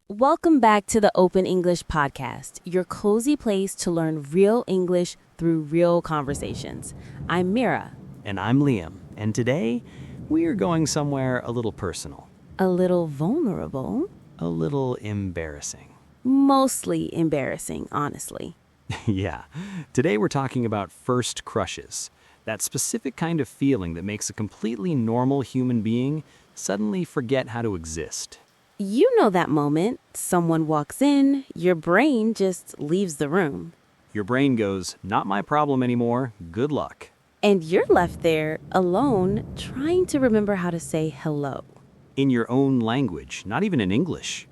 Welcome back to the Open English Podcast, your cozy place to learn real English through real conversations. I'm Mira. And I'm Liam, and today we are going somewhere a little personal, A little vulnerable, a little embarrassing. mostly embarrassing, honestly. Yeah, today we're talking about first crushes, that specific kind of feeling that makes a completely normal human being suddenly forget how to exist. You know that moment, someone walks in, your brain just leaves the room, Your brain goes, not my problem anymore, good luck. and you're left there alone trying to remember how to say hello. In your own language, not even in English.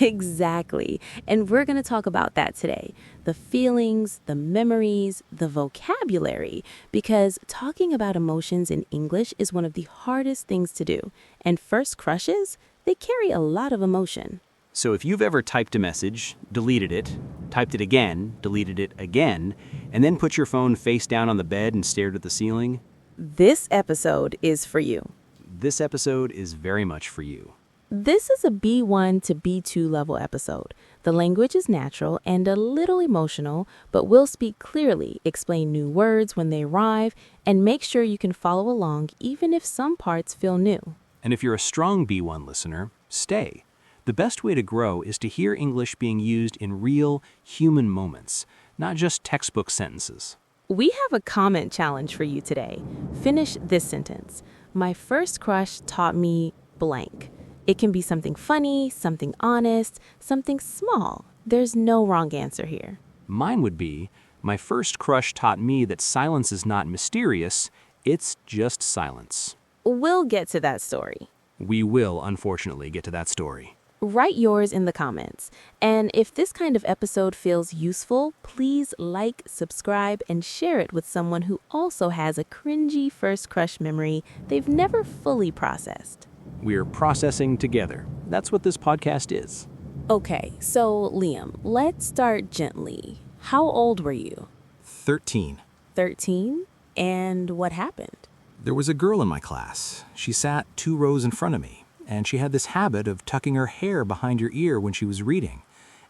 Exactly. And we're going to talk about that today. The feelings, the memories, the vocabulary, because talking about emotions in English is one of the hardest things to do. And first crushes, they carry a lot of emotion. So if you've ever typed a message, deleted it, typed it again, deleted it again, and then put your phone face down on the bed and stared at the ceiling, This episode is for you. this episode is very much for you. This is a B1 to B2 level episode. The language is natural and a little emotional, but we'll speak clearly, explain new words when they arrive, and make sure you can follow along even if some parts feel new. And if you're a strong B1 listener, stay. The best way to grow is to hear English being used in real, human moments, not just textbook sentences. We have a comment challenge for you today. Finish this sentence. My first crush taught me blank. It can be something funny, something honest, something small. There's no wrong answer here. Mine would be, my first crush taught me that silence is not mysterious, it's just silence. We'll get to that story. We will, unfortunately, get to that story. Write yours in the comments. And if this kind of episode feels useful, please like, subscribe, and share it with someone who also has a cringy first crush memory they've never fully processed. We're processing together. That's what this podcast is. Okay, so Liam, let's start gently. How old were you? 13. 13? And what happened? There was a girl in my class. She sat 2 rows in front of me, and she had this habit of tucking her hair behind her ear when she was reading.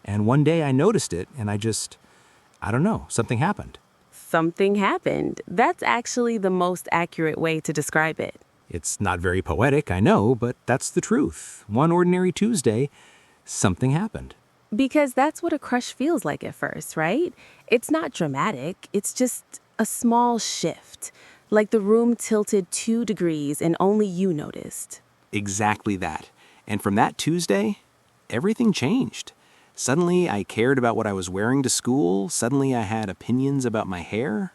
And one day I noticed it, and I don't know, something happened. Something happened. That's actually the most accurate way to describe it. It's not very poetic, I know, but that's the truth. One ordinary Tuesday, something happened. Because that's what a crush feels like at first, right? It's not dramatic. It's just a small shift. Like the room tilted 2 degrees and only you noticed. Exactly that. And from that Tuesday, everything changed. Suddenly, I cared about what I was wearing to school. Suddenly, I had opinions about my hair.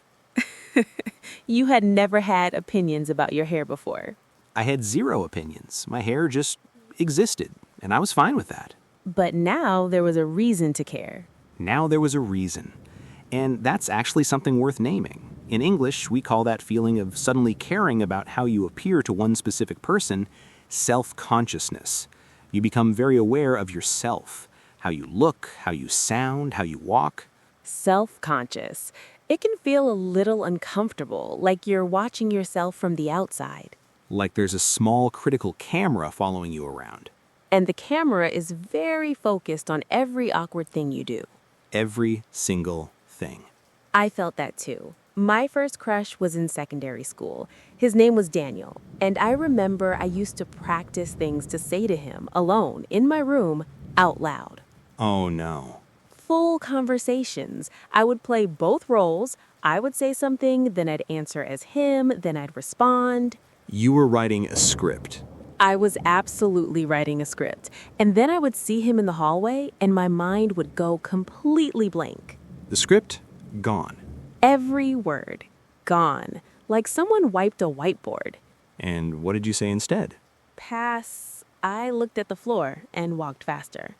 You had never had opinions about your hair before. I had 0 opinions. My hair just existed, and I was fine with that. But now there was a reason to care. Now there was a reason. And that's actually something worth naming. In English, we call that feeling of suddenly caring about how you appear to one specific person self-consciousness. You become very aware of yourself, how you look, how you sound, how you walk. Self-conscious. It can feel a little uncomfortable, like you're watching yourself from the outside. Like there's a small critical camera following you around. And the camera is very focused on every awkward thing you do. Every single thing. I felt that too. My first crush was in secondary school. His name was Daniel, and I remember I used to practice things to say to him alone in my room out loud. Oh no. Full conversations. I would play both roles. I would say something, then I'd answer as him, then I'd respond. You were writing a script. I was absolutely writing a script. And then I would see him in the hallway, and my mind would go completely blank. The script, gone. Every word, gone. Like someone wiped a whiteboard. And what did you say instead? Pass. I looked at the floor and walked faster.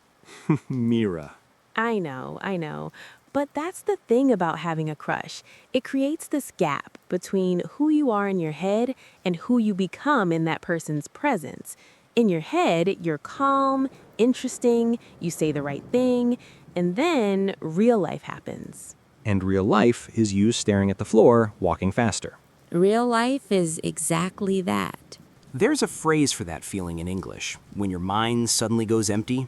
Mira. I know. But that's the thing about having a crush. It creates this gap between who you are in your head and who you become in that person's presence. In your head, you're calm, interesting, you say the right thing, and then real life happens. And real life is you staring at the floor, walking faster. Real life is exactly that. There's a phrase for that feeling in English, when your mind suddenly goes empty.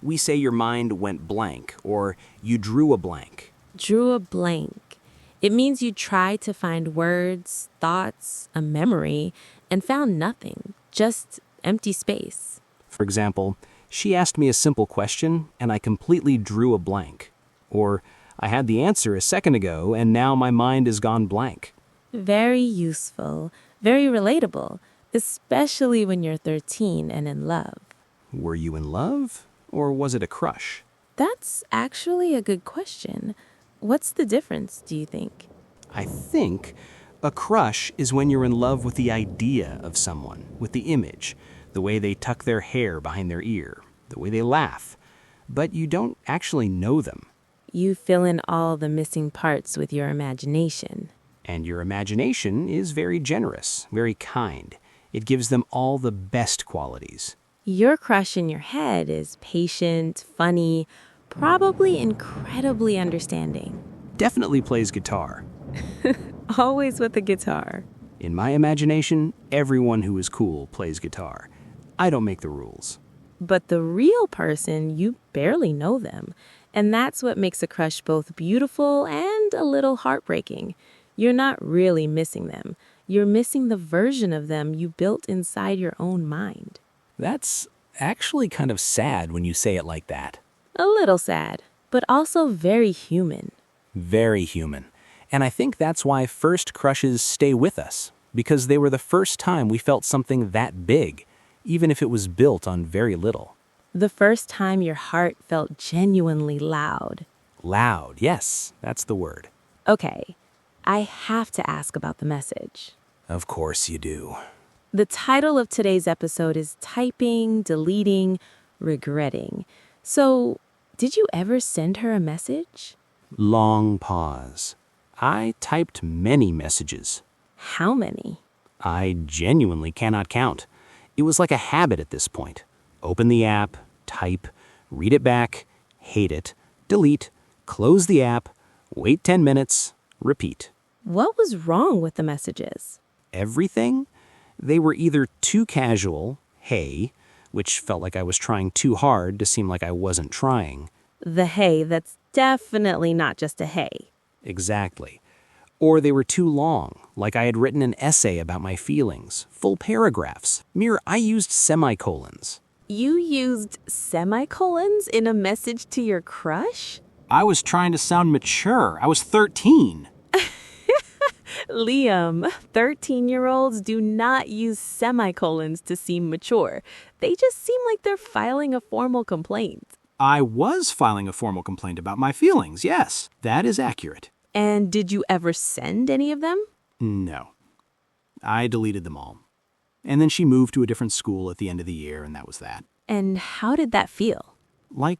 we say your mind went blank or you drew a blank. Drew a blank. It means you tried to find words, thoughts, a memory, and found nothing, just empty space. For example, she asked me a simple question and I completely drew a blank. Or I had the answer a second ago and now my mind is gone blank. Very useful, very relatable, especially when you're 13 and in love. Were you in love or was it a crush? That's actually a good question. What's the difference, do you think? I think a crush is when you're in love with the idea of someone, with the image, the way they tuck their hair behind their ear, the way they laugh, but you don't actually know them. You fill in all the missing parts with your imagination. And your imagination is very generous, very kind. It gives them all the best qualities. Your crush in your head is patient, funny, probably incredibly understanding. Definitely plays guitar. Always with a guitar. In my imagination, everyone who is cool plays guitar. I don't make the rules. But the real person, you barely know them. And that's what makes a crush both beautiful and a little heartbreaking. You're not really missing them. You're missing the version of them you built inside your own mind. That's actually kind of sad when you say it like that. A little sad, but also very human. Very human. And I think that's why first crushes stay with us, because they were the first time we felt something that big, even if it was built on very little. The first time your heart felt genuinely loud. Loud, yes, that's the word. Okay, I have to ask about the message. Of course you do. The title of today's episode is Typing, Deleting, Regretting. So, did you ever send her a message? Long pause. I typed many messages. How many? I genuinely cannot count. It was like a habit at this point. Open the app, type, read it back, hate it, delete, close the app, wait 10 minutes, repeat. What was wrong with the messages? Everything? They were either too casual, hey, which felt like I was trying too hard to seem like I wasn't trying. The hey, that's definitely not just a hey. Exactly. Or they were too long, like I had written an essay about my feelings, full paragraphs. I used semicolons. You used semicolons in a message to your crush? I was trying to sound mature. I was 13. Liam, 13-year-olds do not use semicolons to seem mature. They just seem like they're filing a formal complaint. I was filing a formal complaint about my feelings, yes. That is accurate. And did you ever send any of them? No. I deleted them all. And then she moved to a different school at the end of the year, and that was that. And how did that feel? Like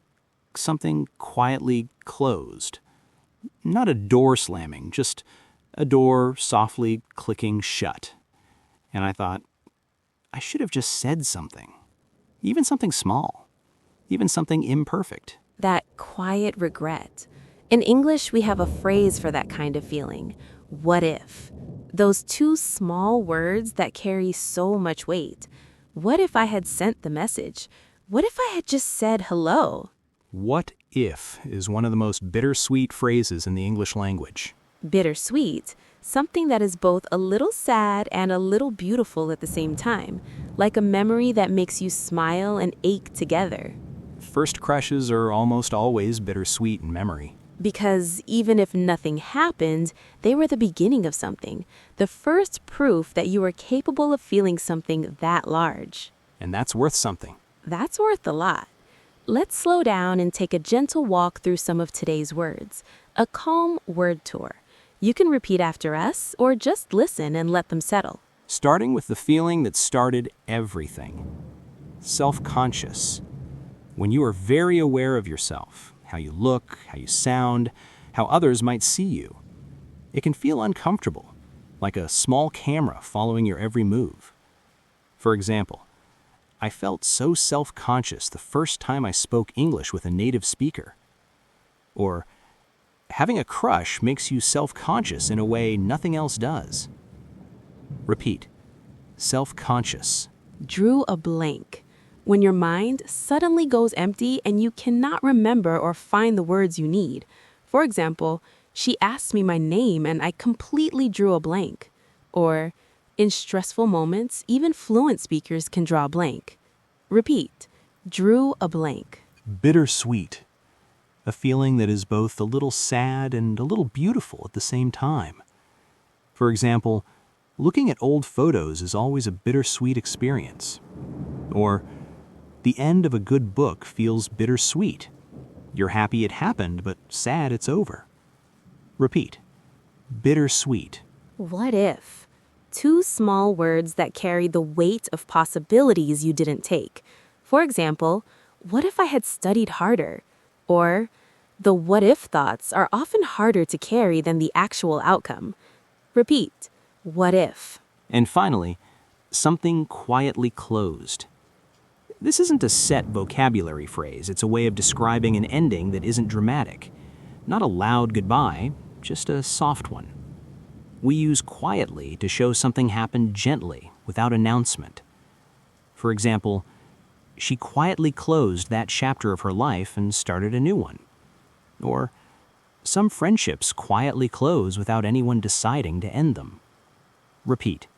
something quietly closed. Not a door slamming, just a door softly clicking shut. And I thought, I should have just said something. Even something small. Even something imperfect. That quiet regret. In English, we have a phrase for that kind of feeling. What if? Those two small words that carry so much weight. What if I had sent the message? What if I had just said hello? What if is one of the most bittersweet phrases in the English language. Bittersweet, something that is both a little sad and a little beautiful at the same time, like a memory that makes you smile and ache together. First crushes are almost always bittersweet in memory. Because even if nothing happened, they were the beginning of something, the first proof that you were capable of feeling something that large. And that's worth something. That's worth a lot. Let's slow down and take a gentle walk through some of today's words, a calm word tour. You can repeat after us or just listen and let them settle. Starting with the feeling that started everything. Self-conscious. When you are very aware of yourself, how you look, how you sound, how others might see you. It can feel uncomfortable, like a small camera following your every move. For example, I felt so self-conscious the first time I spoke English with a native speaker. Or, having a crush makes you self-conscious in a way nothing else does. Repeat. Self-conscious. Drew a blank. when your mind suddenly goes empty and you cannot remember or find the words you need. For example, she asked me my name and I completely drew a blank. Or, in stressful moments, even fluent speakers can draw a blank. Repeat, drew a blank. Bittersweet. A feeling that is both a little sad and a little beautiful at the same time. For example, looking at old photos is always a bittersweet experience. Or, the end of a good book feels bittersweet. You're happy it happened, but sad it's over. Repeat. Bittersweet. What if? Two small words that carry the weight of possibilities you didn't take. For example, what if I had studied harder? Or, the what if thoughts are often harder to carry than the actual outcome. Repeat, what if? And finally, something quietly closed. This isn't a set vocabulary phrase, it's a way of describing an ending that isn't dramatic. Not a loud goodbye, just a soft one. We use quietly to show something happened gently, without announcement. For example, she quietly closed that chapter of her life and started a new one. Or, some friendships quietly close without anyone deciding to end them. Repeat.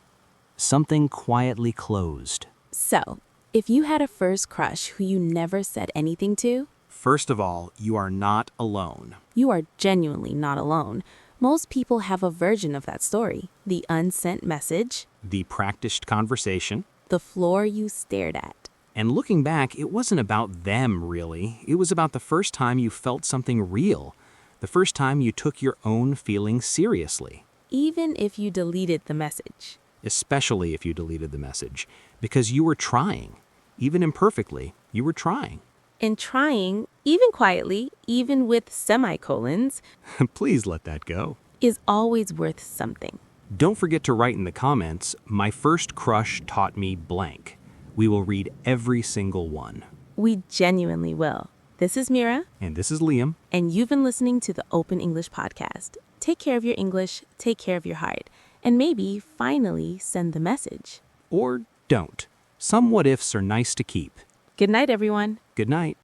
Something quietly closed. So, if you had a first crush who you never said anything to, First of all, you are not alone. you are genuinely not alone. Most people have a version of that story. The unsent message, The practiced conversation. the floor you stared at. And looking back, it wasn't about them, really. It was about the first time you felt something real. The first time you took your own feelings seriously. Even if you deleted the message. Especially if you deleted the message. Because you were trying. Even imperfectly, you were trying. And trying, even quietly, even with semicolons, Please let that go. is always worth something. Don't forget to write in the comments, my first crush taught me blank. We will read every single one. We genuinely will. This is Mira, And this is Liam. and you've been listening to the Open English Podcast. Take care of your English, take care of your heart, and maybe finally send the message. Or don't. Some what ifs are nice to keep. Good night, everyone. Good night.